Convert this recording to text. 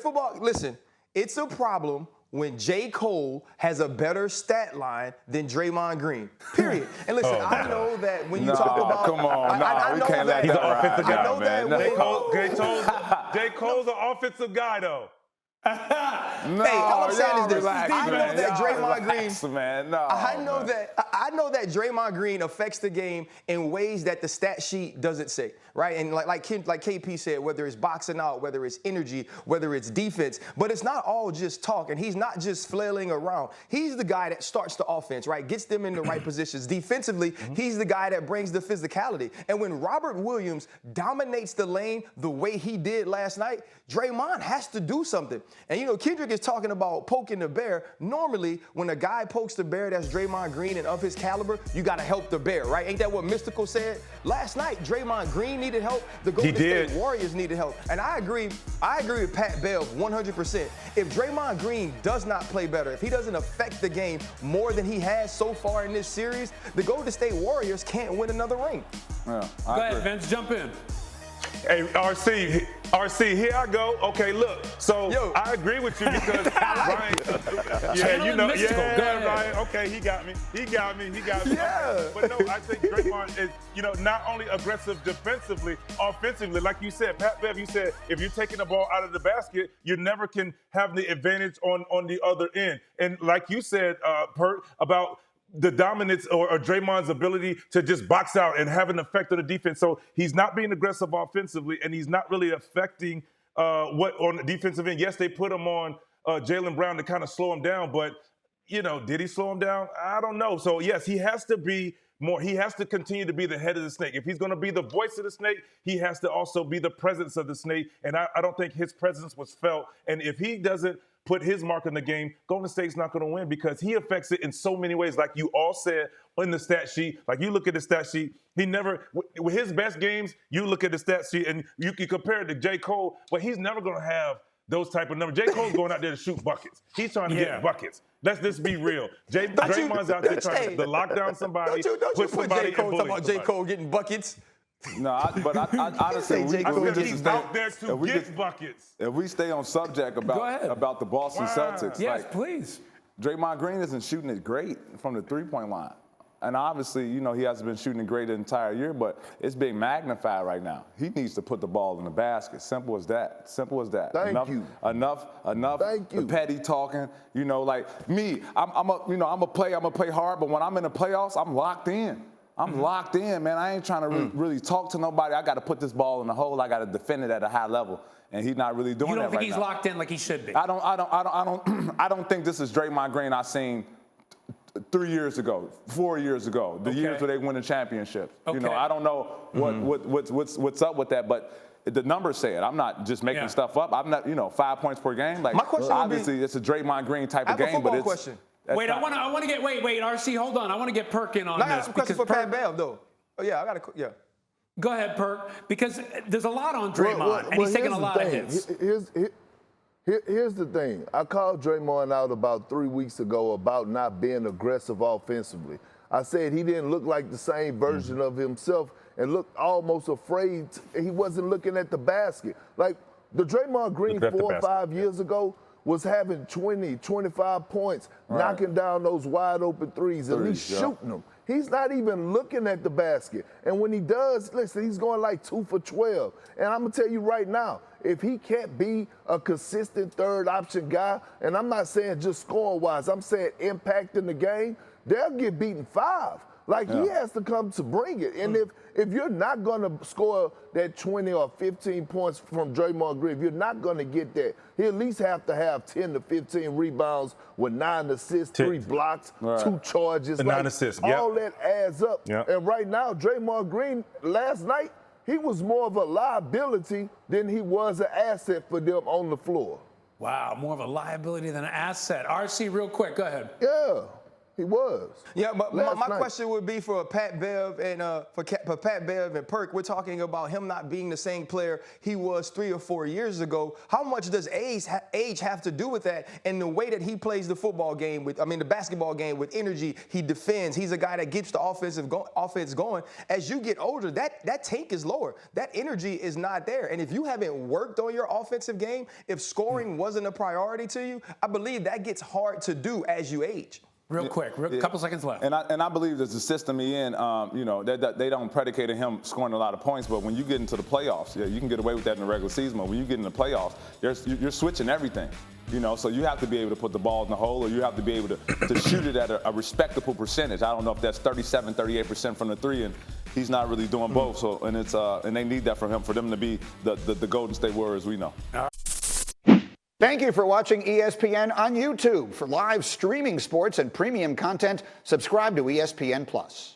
football, listen, it's a problem when J. Cole has a better stat line than Draymond Green, period. And listen, I know that when you talk about... Come on, we can't let he's that an offensive guy, I know man. that J. Cole's an offensive guy, though. No, hey, all I'm saying is this. Relax, I know man. that Draymond Relax, Green. Man. No, I know that Draymond Green affects the game in ways that the stat sheet doesn't say, right? And like KP said, whether it's boxing out, whether it's energy, whether it's defense, but it's not all just talk. And he's not just flailing around. He's the guy that starts the offense, right? Gets them in the right positions. Defensively, he's the guy that brings the physicality. And when Robert Williams dominates the lane the way he did last night, Draymond has to do something. And, you know, Kendrick is talking about poking the bear. Normally, when a guy pokes the bear that's Draymond Green and of his caliber, you got to help the bear, right? Ain't that what Mystical said? Last night, Draymond Green needed help. The Golden State Warriors needed help. And I agree with Pat Bev 100%. If Draymond Green does not play better, if he doesn't affect the game more than he has so far in this series, the Golden State Warriors can't win another ring. Yeah, Go ahead, Vince, jump in. Hey, RC, here I go. Okay, look. So I agree with you because Ryan, Ryan. Okay, he got me. Yeah. But no, I think Draymond is, not only aggressive defensively, offensively. Like you said, Pat Bev, you said if you're taking the ball out of the basket, you never can have the advantage on the other end. And like you said, Perk, about the dominance or Draymond's ability to just box out and have an effect on the defense. So he's not being aggressive offensively, and he's not really affecting what on the defensive end. Yes, they put him on Jaylen Brown to kind of slow him down, but, did he slow him down? I don't know. So, yes, he has to be more. He has to continue to be the head of the snake. If he's going to be the voice of the snake, he has to also be the presence of the snake, and I don't think his presence was felt. And if he doesn't put his mark in the game, Golden State's not going to win because he affects it in so many ways. Like you all said in the stat sheet, like you look at the stat sheet, he never, with his best games, you look at the stat sheet and you can compare it to J. Cole, but he's never going to have those type of numbers. J. Cole's going out there to shoot buckets. He's trying to hit buckets. Let's just be real. Draymond's out there trying to lock down somebody, don't you put somebody J. Cole and talking about bully J. Cole getting buckets. No, but I honestly, he's out there to get buckets. If we stay on subject about the Boston Celtics, yes, please. Draymond Green isn't shooting it great from the three-point line. And obviously, he hasn't been shooting it great the entire year, but it's being magnified right now. He needs to put the ball in the basket. Simple as that. Simple as that. Thank you. Enough. Thank you. The petty talking. Like me, I'm a play hard, but when I'm in the playoffs, I'm locked in. I'm locked in, man. I ain't trying to really talk to nobody. I got to put this ball in the hole. I got to defend it at a high level, and he's not really doing that right now. You don't think he's locked in like he should be? I don't think this is Draymond Green I seen 3 years ago, 4 years ago, the years where they win the championship. Okay. I don't know what's up with that, but the numbers say it. I'm not just making stuff up. I'm not, 5 points per game. Like, my question obviously, it's a Draymond Green type of game, but it's question. Wait, I want to get RC, hold on. I want to get Perk in on this. I have a question for Pat Bev, though. Oh, yeah, Go ahead, Perk, because there's a lot on Draymond, and he's taking a lot of hits. Here's the thing. I called Draymond out about 3 weeks ago about not being aggressive offensively. I said he didn't look like the same version of himself and looked almost afraid. He wasn't looking at the basket. Like the Draymond Green 4 or 5 years ago was having 20, 25 points, knocking down those wide open threes, at least shooting them. He's not even looking at the basket. And when he does, listen, he's going like 2 for 12. And I'm going to tell you right now, if he can't be a consistent third option guy, and I'm not saying just score-wise, I'm saying impact in the game, they'll get beaten 5. Like, he has to come to bring it. And if you're not going to score that 20 or 15 points from Draymond Green, if you're not going to get that, he at least have to have 10 to 15 rebounds with 9 assists, 3 blocks, 2 charges. And 9 assists, all that adds up. And right now, Draymond Green, last night, he was more of a liability than he was an asset for them on the floor. Wow, more of a liability than an asset. RC, real quick, go ahead. Yeah. He was. Yeah, but Last my night. question would be for Pat Bev and for Pat Bev and Perk. We're talking about him not being the same player he was 3 or 4 years ago. How much does age have to do with that? And the way that he plays the football game the basketball game with energy, he defends. He's a guy that gets the offense going. As you get older, that tank is lower. That energy is not there. And if you haven't worked on your offensive game, if scoring wasn't a priority to you, I believe that gets hard to do as you age. Real quick, couple seconds left. And I believe there's a system he in, they don't predicate him scoring a lot of points, but when you get into the playoffs, you can get away with that in the regular season, but when you get in the playoffs, you're switching everything. So you have to be able to put the ball in the hole, or you have to be able to shoot it at a respectable percentage. I don't know if that's 37, 38% from the three, and he's not really doing both. So and they need that from him for them to be the Golden State Warriors we know. Thank you for watching ESPN on YouTube. For live streaming sports and premium content, subscribe to ESPN+.